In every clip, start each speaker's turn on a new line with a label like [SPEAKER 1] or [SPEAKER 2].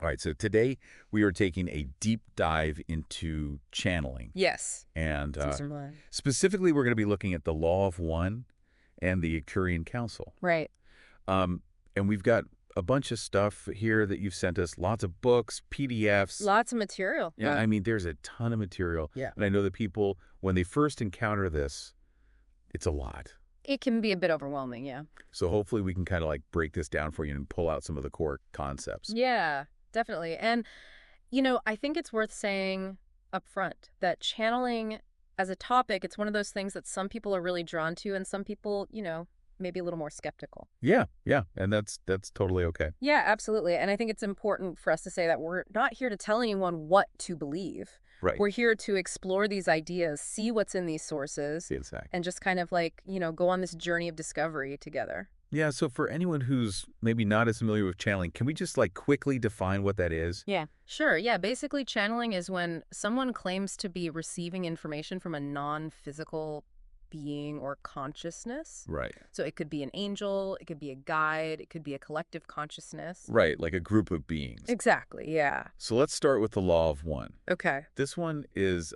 [SPEAKER 1] All right, so today we are taking a deep dive into channeling.
[SPEAKER 2] Yes.
[SPEAKER 1] And
[SPEAKER 2] Caesar Milan.
[SPEAKER 1] specifically, we're going to be looking at the Law of One and the Arcturian Council.
[SPEAKER 2] Right.
[SPEAKER 1] Um, and we've got a bunch of stuff here that you've sent us, lots of books, PDFs.
[SPEAKER 2] Lots of material.
[SPEAKER 1] Yeah, I mean, there's a ton of material.
[SPEAKER 2] Yeah.
[SPEAKER 1] And I know that people, when they first encounter this, it's a lot.
[SPEAKER 2] It can be a bit overwhelming, yeah.
[SPEAKER 1] So hopefully we can kind of like break this down for you and pull out some of the core concepts.
[SPEAKER 2] Yeah, definitely. And, I think it's worth saying up front that channeling as a topic, it's one of those things that some people are really drawn to and some people, maybe a little more skeptical.
[SPEAKER 1] Yeah, and that's totally okay.
[SPEAKER 2] Yeah, absolutely. And I think it's important for us to say that we're not here to tell anyone what to believe.
[SPEAKER 1] Right.
[SPEAKER 2] We're here to explore these ideas, see what's in these sources,
[SPEAKER 1] Exactly.
[SPEAKER 2] and just kind of like, go on this journey of discovery together.
[SPEAKER 1] Yeah, so for anyone who's maybe not as familiar with channeling, can we just like quickly define what that is?
[SPEAKER 2] Yeah. Sure. Yeah. Basically, channeling is when someone claims to be receiving information from a non-physical being or consciousness.
[SPEAKER 1] Right.
[SPEAKER 2] So it could be an angel, it could be a guide, it could be a collective consciousness.
[SPEAKER 1] Right, like a group of beings.
[SPEAKER 2] Exactly. Yeah.
[SPEAKER 1] So let's start with the Law of One.
[SPEAKER 2] Okay.
[SPEAKER 1] This one is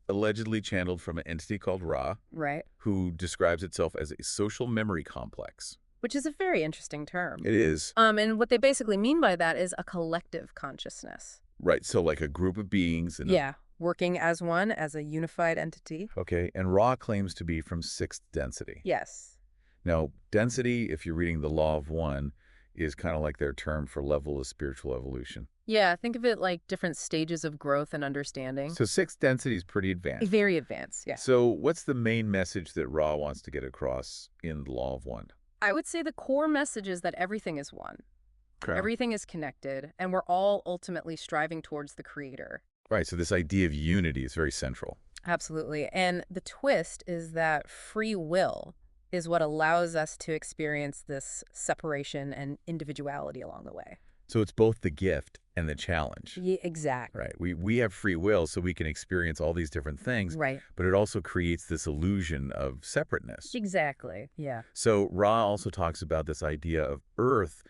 [SPEAKER 1] allegedly channeled from an entity called Ra,
[SPEAKER 2] Right.
[SPEAKER 1] who describes itself as a social memory complex.
[SPEAKER 2] Which is a very interesting term.
[SPEAKER 1] It is.
[SPEAKER 2] And what they basically mean by that is a collective consciousness.
[SPEAKER 1] Right, so like a group of beings.
[SPEAKER 2] Yeah. Working as one, as a unified entity.
[SPEAKER 1] Okay, and Ra claims to be from sixth density.
[SPEAKER 2] Yes.
[SPEAKER 1] Now, density, if you're reading the Law of One, is kind of like their term for level of spiritual evolution.
[SPEAKER 2] Yeah, think of it like different stages of growth and understanding.
[SPEAKER 1] So sixth density is pretty advanced.
[SPEAKER 2] Very advanced, yeah.
[SPEAKER 1] So what's the main message that Ra wants to get across in the Law of One?
[SPEAKER 2] I would say the core message is that everything is one.
[SPEAKER 1] Okay.
[SPEAKER 2] Everything is connected, and we're all ultimately striving towards the creator.
[SPEAKER 1] Right, so this idea of unity is very central.
[SPEAKER 2] Absolutely. And the twist is that free will is what allows us to experience this separation and individuality along the way.
[SPEAKER 1] So it's both the gift and the challenge.
[SPEAKER 2] Yeah, exactly.
[SPEAKER 1] Right. We have free will, so we can experience all these different things.
[SPEAKER 2] Right.
[SPEAKER 1] But it also creates this illusion of separateness.
[SPEAKER 2] Exactly. Yeah.
[SPEAKER 1] So Ra also talks about this idea of Earth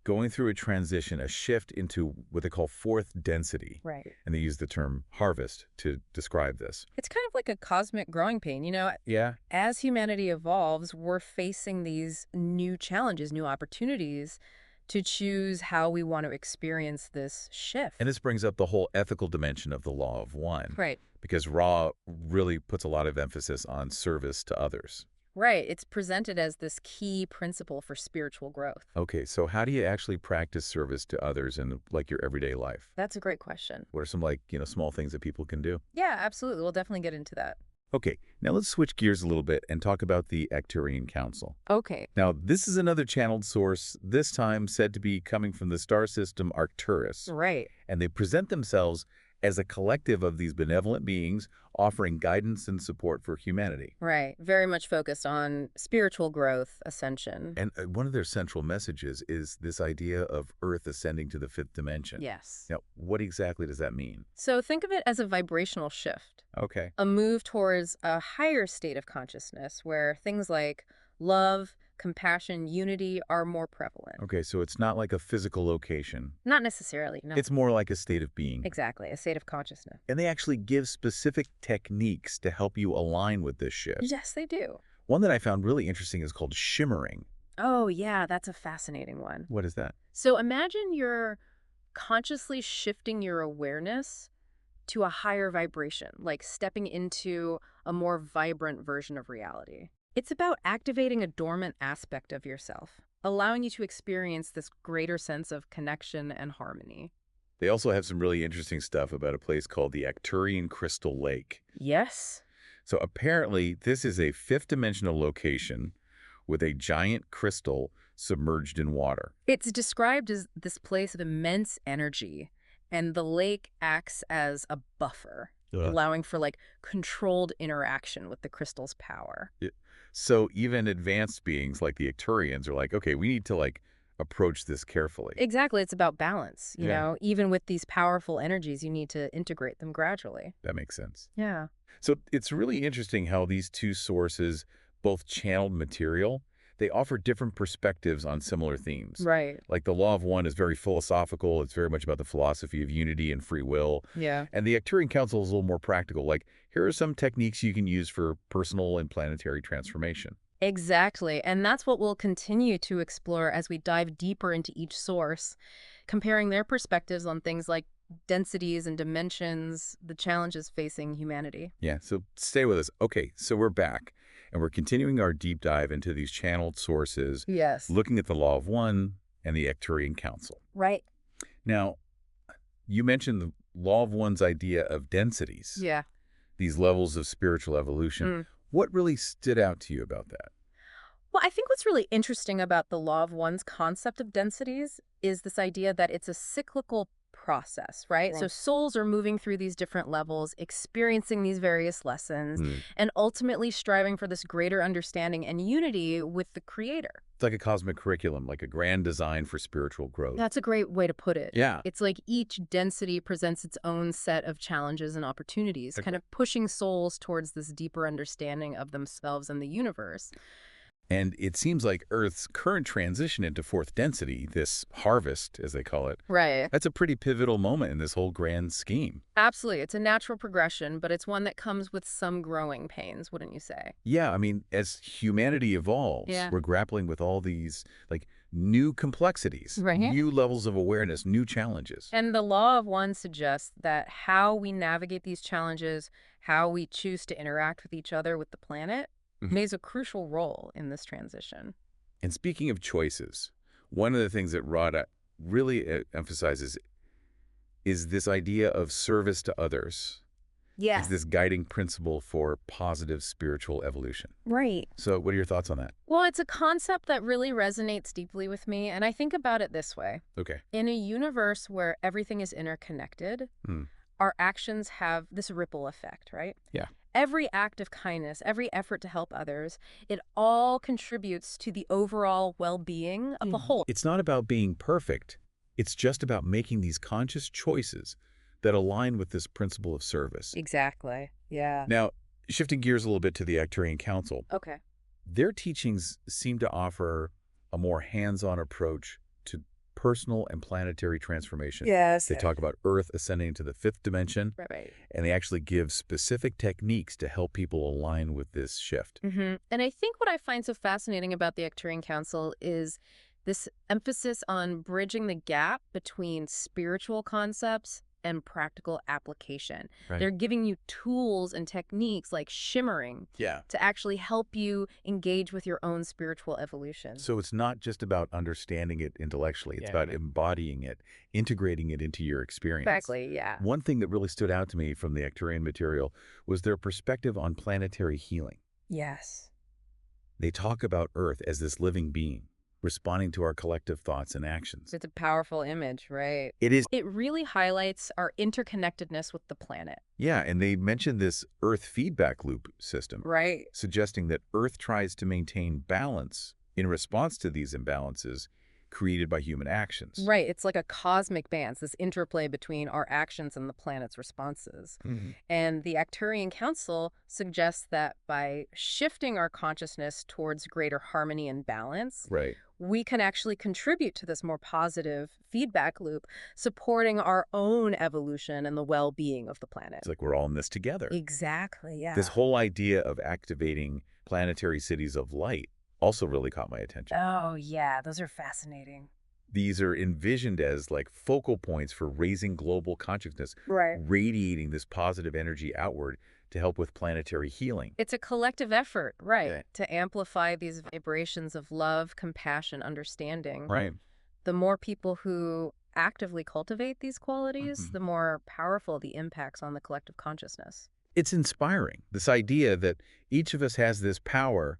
[SPEAKER 1] going through a transition, a shift into what they call fourth density.
[SPEAKER 2] Right.
[SPEAKER 1] And they use the term harvest to describe this.
[SPEAKER 2] It's kind of like a cosmic growing pain.
[SPEAKER 1] Yeah.
[SPEAKER 2] As humanity evolves, we're facing these new challenges, new opportunities to choose how we want to experience this shift.
[SPEAKER 1] And this brings up the whole ethical dimension of the Law of One.
[SPEAKER 2] Right.
[SPEAKER 1] Because Ra really puts a lot of emphasis on service to others.
[SPEAKER 2] Right. It's presented as this key principle for spiritual growth.
[SPEAKER 1] Okay, so how do you actually practice service to others in like your everyday life?
[SPEAKER 2] That's a great question.
[SPEAKER 1] What are some small things that people can do?
[SPEAKER 2] Yeah, absolutely. We'll definitely get into that.
[SPEAKER 1] Okay, now let's switch gears a little bit and talk about the Arcturian Council.
[SPEAKER 2] Okay.
[SPEAKER 1] Now, this is another channeled source, this time said to be coming from the star system Arcturus.
[SPEAKER 2] Right.
[SPEAKER 1] And they present themselves as a collective of these benevolent beings offering guidance and support for humanity.
[SPEAKER 2] Right. Very much focused on spiritual growth, ascension.
[SPEAKER 1] And one of their central messages is this idea of Earth ascending to the fifth dimension.
[SPEAKER 2] Yes.
[SPEAKER 1] Now, what exactly does that mean?
[SPEAKER 2] So think of it as a vibrational shift.
[SPEAKER 1] Okay.
[SPEAKER 2] A move towards a higher state of consciousness where things like love, compassion, unity are more prevalent.
[SPEAKER 1] Okay, so it's not like a physical location.
[SPEAKER 2] Not necessarily, no.
[SPEAKER 1] It's more like a state of being.
[SPEAKER 2] Exactly, a state of consciousness.
[SPEAKER 1] And they actually give specific techniques to help you align with this shift.
[SPEAKER 2] Yes, they do.
[SPEAKER 1] One that I found really interesting is called shimmering.
[SPEAKER 2] Oh, yeah, that's a fascinating one.
[SPEAKER 1] What is that?
[SPEAKER 2] So imagine you're consciously shifting your awareness to a higher vibration, like stepping into a more vibrant version of reality. It's about activating a dormant aspect of yourself, allowing you to experience this greater sense of connection and harmony.
[SPEAKER 1] They also have some really interesting stuff about a place called the Arcturian Crystal Lake.
[SPEAKER 2] Yes.
[SPEAKER 1] So apparently, this is a fifth-dimensional location with a giant crystal submerged in water.
[SPEAKER 2] It's described as this place of immense energy, and the lake acts as a buffer, allowing for controlled interaction with the crystal's power.
[SPEAKER 1] So even advanced beings like the Arcturians are like, okay, we need to approach this carefully.
[SPEAKER 2] Exactly. It's about balance. You know, even with these powerful energies, you need to integrate them gradually.
[SPEAKER 1] That makes sense.
[SPEAKER 2] Yeah.
[SPEAKER 1] So it's really interesting how these two sources both channeled material they offer different perspectives on similar themes.
[SPEAKER 2] Right.
[SPEAKER 1] Like the Law of One is very philosophical. It's very much about the philosophy of unity and free will.
[SPEAKER 2] Yeah.
[SPEAKER 1] And the Arcturian Council is a little more practical. Like, here are some techniques you can use for personal and planetary transformation.
[SPEAKER 2] Exactly. And that's what we'll continue to explore as we dive deeper into each source, comparing their perspectives on things like densities and dimensions, the challenges facing humanity.
[SPEAKER 1] Yeah, so stay with us. Okay, so we're back, and we're continuing our deep dive into these channeled sources,
[SPEAKER 2] Yes.
[SPEAKER 1] looking at the Law of One and the Arcturian Council.
[SPEAKER 2] Right.
[SPEAKER 1] Now, you mentioned the Law of One's idea of densities,
[SPEAKER 2] Yeah.
[SPEAKER 1] these levels of spiritual evolution.
[SPEAKER 2] Mm.
[SPEAKER 1] What really stood out to you about that?
[SPEAKER 2] Well, I think what's really interesting about the Law of One's concept of densities is this idea that it's a cyclical process, right? So souls are moving through these different levels, experiencing these various lessons,
[SPEAKER 1] Hmm.
[SPEAKER 2] and ultimately striving for this greater understanding and unity with the Creator.
[SPEAKER 1] It's like a cosmic curriculum, like a grand design for spiritual growth.
[SPEAKER 2] That's a great way to put it.
[SPEAKER 1] Yeah.
[SPEAKER 2] It's like each density presents its own set of challenges and opportunities,
[SPEAKER 1] Okay.
[SPEAKER 2] kind of pushing souls towards this deeper understanding of themselves and the universe.
[SPEAKER 1] And it seems like Earth's current transition into fourth density, this harvest, as they call it,
[SPEAKER 2] Right.
[SPEAKER 1] that's a pretty pivotal moment in this whole grand scheme.
[SPEAKER 2] Absolutely. It's a natural progression, but it's one that comes with some growing pains, wouldn't you say?
[SPEAKER 1] Yeah, I mean, as humanity evolves,
[SPEAKER 2] Yeah.
[SPEAKER 1] we're grappling with all these, like, new complexities,
[SPEAKER 2] Right.
[SPEAKER 1] new levels of awareness, new challenges.
[SPEAKER 2] And the Law of One suggests that how we navigate these challenges, how we choose to interact with each other, with the planet,
[SPEAKER 1] Mhm.
[SPEAKER 2] plays a crucial role in this transition.
[SPEAKER 1] And speaking of choices, one of the things that Rada really emphasizes is this idea of service to others. It's this guiding principle for positive spiritual evolution.
[SPEAKER 2] Right.
[SPEAKER 1] So what are your thoughts on that?
[SPEAKER 2] Well, it's a concept that really resonates deeply with me, and I think about it this way.
[SPEAKER 1] Okay.
[SPEAKER 2] In a universe where everything is interconnected,
[SPEAKER 1] Hmm.
[SPEAKER 2] our actions have this ripple effect, right?
[SPEAKER 1] Yeah.
[SPEAKER 2] Every act of kindness, every effort to help others, it all contributes to the overall well-being of the whole.
[SPEAKER 1] It's not about being perfect. It's just about making these conscious choices that align with this principle of service.
[SPEAKER 2] Exactly. Yeah.
[SPEAKER 1] Now, shifting gears a little bit to the Arcturian Council,
[SPEAKER 2] Okay.
[SPEAKER 1] their teachings seem to offer a more hands-on approach to personal and planetary transformation.
[SPEAKER 2] Yes.
[SPEAKER 1] They talk about Earth ascending to the fifth dimension,
[SPEAKER 2] Right.
[SPEAKER 1] and they actually give specific techniques to help people align with this shift.
[SPEAKER 2] And I think what I find so fascinating about the Arcturian Council is this emphasis on bridging the gap between spiritual concepts and practical application.
[SPEAKER 1] Right.
[SPEAKER 2] They're giving you tools and techniques like shimmering
[SPEAKER 1] Yeah.
[SPEAKER 2] to actually help you engage with your own spiritual evolution.
[SPEAKER 1] So it's not just about understanding it intellectually. It's about embodying it, integrating it into your experience.
[SPEAKER 2] Exactly, yeah.
[SPEAKER 1] One thing that really stood out to me from the Arcturian material was their perspective on planetary healing.
[SPEAKER 2] Yes.
[SPEAKER 1] They talk about Earth as this living being, responding to our collective thoughts and actions.
[SPEAKER 2] It's a powerful image, right?
[SPEAKER 1] It is.
[SPEAKER 2] It really highlights our interconnectedness with the planet.
[SPEAKER 1] Yeah, and they mentioned this Earth feedback loop system,
[SPEAKER 2] Right.
[SPEAKER 1] suggesting that Earth tries to maintain balance in response to these imbalances created by human actions.
[SPEAKER 2] Right. It's like a cosmic dance, this interplay between our actions and the planet's responses. And the Arcturian Council suggests that by shifting our consciousness towards greater harmony and balance,
[SPEAKER 1] Right.
[SPEAKER 2] we can actually contribute to this more positive feedback loop, supporting our own evolution and the well-being of the planet.
[SPEAKER 1] It's like we're all in this together.
[SPEAKER 2] Exactly, yeah.
[SPEAKER 1] This whole idea of activating planetary cities of light also really caught my attention.
[SPEAKER 2] Oh, yeah, those are fascinating.
[SPEAKER 1] These are envisioned as like focal points for raising global consciousness,
[SPEAKER 2] Right.
[SPEAKER 1] radiating this positive energy outward to help with planetary healing.
[SPEAKER 2] It's a collective effort, right,
[SPEAKER 1] Yeah.
[SPEAKER 2] to amplify these vibrations of love, compassion, understanding.
[SPEAKER 1] Right.
[SPEAKER 2] The more people who actively cultivate these qualities, the more powerful the impacts on the collective consciousness.
[SPEAKER 1] It's inspiring, this idea that each of us has this power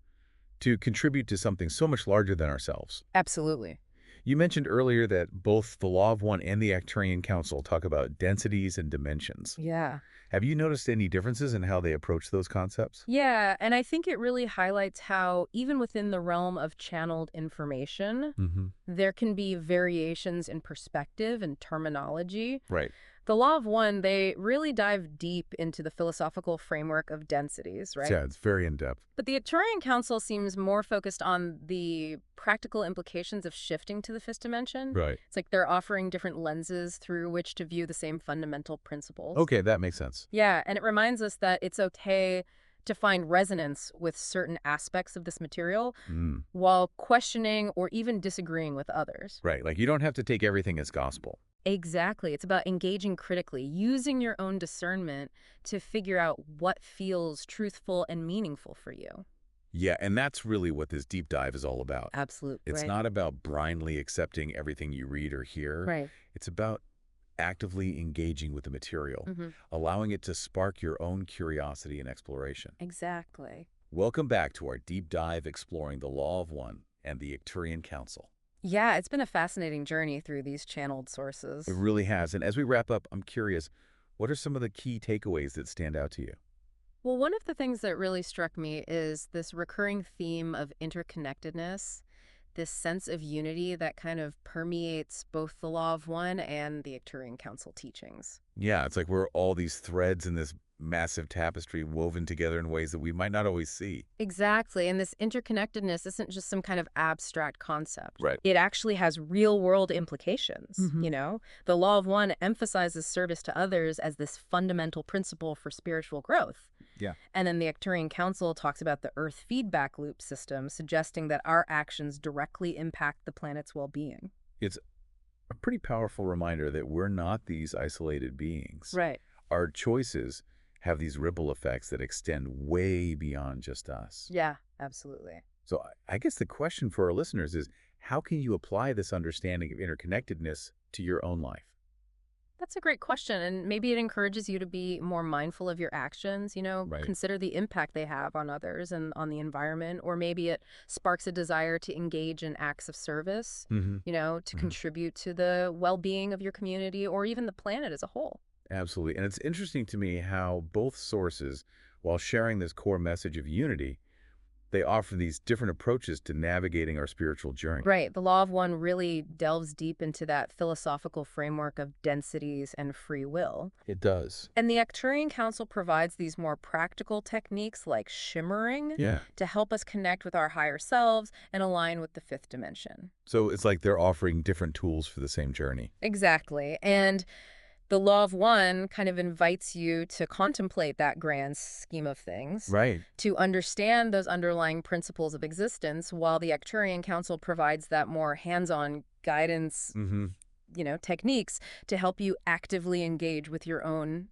[SPEAKER 1] to contribute to something so much larger than ourselves.
[SPEAKER 2] Absolutely.
[SPEAKER 1] You mentioned earlier that both the Law of One and the Arcturian Council talk about densities and dimensions.
[SPEAKER 2] Yeah.
[SPEAKER 1] Have you noticed any differences in how they approach those concepts?
[SPEAKER 2] Yeah, and I think it really highlights how even within the realm of channeled information, there can be variations in perspective and terminology.
[SPEAKER 1] Right.
[SPEAKER 2] The Law of One, they really dive deep into the philosophical framework of densities, right?
[SPEAKER 1] Yeah, it's very in-depth.
[SPEAKER 2] But the Arcturian Council seems more focused on the practical implications of shifting to the fifth dimension.
[SPEAKER 1] Right.
[SPEAKER 2] It's like they're offering different lenses through which to view the same fundamental principles.
[SPEAKER 1] Okay, that makes sense.
[SPEAKER 2] Yeah, and it reminds us that it's okay to find resonance with certain aspects of this material
[SPEAKER 1] Mm,
[SPEAKER 2] while questioning or even disagreeing with others.
[SPEAKER 1] right, like you don't have to take everything as gospel.
[SPEAKER 2] Exactly. It's about engaging critically, using your own discernment to figure out what feels truthful and meaningful for you.
[SPEAKER 1] Yeah, and that's really what this deep dive is all about.
[SPEAKER 2] Absolutely.
[SPEAKER 1] It's
[SPEAKER 2] Right.
[SPEAKER 1] not about blindly accepting everything you read or hear.
[SPEAKER 2] Right.
[SPEAKER 1] It's about actively engaging with the material,
[SPEAKER 2] Hmm.
[SPEAKER 1] allowing it to spark your own curiosity and exploration.
[SPEAKER 2] Exactly.
[SPEAKER 1] Welcome back to our deep dive exploring the Law of One and the Arcturian Council.
[SPEAKER 2] Yeah, it's been a fascinating journey through these channeled
[SPEAKER 1] It
[SPEAKER 2] sources.
[SPEAKER 1] really has. And as we wrap up, I'm curious, what are some of the key takeaways that stand out to you?
[SPEAKER 2] Well, one of the things that really struck me is this recurring theme of interconnectedness, this sense of unity that kind of permeates both the Law of One and the Arcturian Council teachings.
[SPEAKER 1] Yeah, it's like we're all these threads in this massive tapestry woven together in ways that we might not always see.
[SPEAKER 2] Exactly. And this interconnectedness isn't just some kind of abstract concept.
[SPEAKER 1] Right.
[SPEAKER 2] It actually has real world implications.
[SPEAKER 1] Hmm.
[SPEAKER 2] The Law of One emphasizes service to others as this fundamental principle for spiritual growth.
[SPEAKER 1] Yeah.
[SPEAKER 2] And then the Arcturian Council talks about the Earth feedback loop system, suggesting that our actions directly impact the planet's well being.
[SPEAKER 1] It's a pretty powerful reminder that we're not these isolated beings.
[SPEAKER 2] Right.
[SPEAKER 1] Our choices have these ripple effects that extend way beyond just us.
[SPEAKER 2] Yeah, absolutely.
[SPEAKER 1] So I guess the question for our listeners is, how can you apply this understanding of interconnectedness to your own life?
[SPEAKER 2] That's a great question. And maybe it encourages you to be more mindful of your actions,
[SPEAKER 1] Right.
[SPEAKER 2] consider the impact they have on others and on the environment. Or maybe it sparks a desire to engage in acts of service,
[SPEAKER 1] Mm-hmm.
[SPEAKER 2] to contribute to the well being of your community or even the planet as a whole.
[SPEAKER 1] Absolutely. And it's interesting to me how both sources, while sharing this core message of unity, they offer these different approaches to navigating our spiritual journey.
[SPEAKER 2] Right. The Law of One really delves deep into that philosophical framework of densities and free will.
[SPEAKER 1] It does.
[SPEAKER 2] And the Arcturian Council provides these more practical techniques like shimmering
[SPEAKER 1] Yeah.
[SPEAKER 2] to help us connect with our higher selves and align with the fifth dimension.
[SPEAKER 1] So it's like they're offering different tools for the same journey.
[SPEAKER 2] Exactly. And the Law of One kind of invites you to contemplate that grand scheme of things,
[SPEAKER 1] Right.
[SPEAKER 2] to understand those underlying principles of existence, while the Arcturian Council provides that more hands-on guidance,
[SPEAKER 1] Mm-hmm.
[SPEAKER 2] techniques to help you actively engage with your own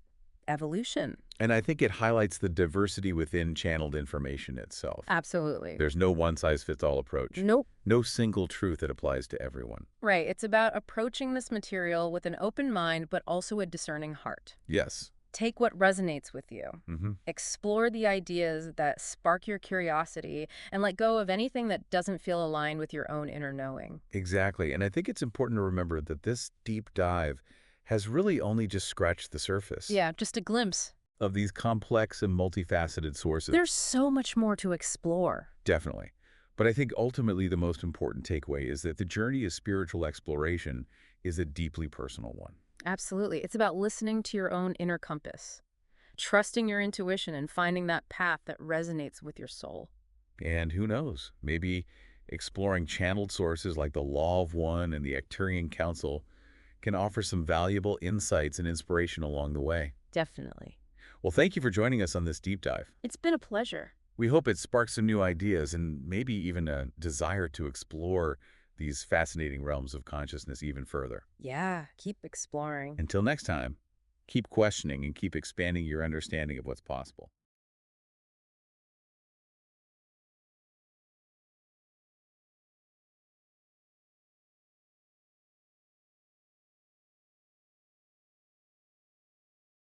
[SPEAKER 2] evolution.
[SPEAKER 1] And I think it highlights the diversity within channeled information itself.
[SPEAKER 2] Absolutely.
[SPEAKER 1] There's no one-size-fits-all approach.
[SPEAKER 2] Nope.
[SPEAKER 1] No single truth that applies to everyone.
[SPEAKER 2] Right. It's about approaching this material with an open mind, but also a discerning heart.
[SPEAKER 1] Yes.
[SPEAKER 2] Take what resonates with you.
[SPEAKER 1] Mm-hmm.
[SPEAKER 2] Explore the ideas that spark your curiosity and let go of anything that doesn't feel aligned with your own inner knowing.
[SPEAKER 1] Exactly. And I think it's important to remember that this deep dive has really only just scratched the surface
[SPEAKER 2] Yeah, just a glimpse.
[SPEAKER 1] of these complex and multifaceted sources.
[SPEAKER 2] There's so much more to explore.
[SPEAKER 1] Definitely. But I think ultimately the most important takeaway is that the journey of spiritual exploration is a deeply personal one.
[SPEAKER 2] Absolutely. It's about listening to your own inner compass, trusting your intuition, and finding that path that resonates with your soul.
[SPEAKER 1] And who knows, maybe exploring channeled sources like the Law of One and the Arcturian Council can offer some valuable insights and inspiration along the way.
[SPEAKER 2] Definitely.
[SPEAKER 1] Well, thank you for joining us on this deep dive.
[SPEAKER 2] It's been a pleasure.
[SPEAKER 1] We hope it sparks some new ideas and maybe even a desire to explore these fascinating realms of consciousness even further.
[SPEAKER 2] Yeah, keep exploring.
[SPEAKER 1] Until next time, keep questioning and keep expanding your understanding of what's possible.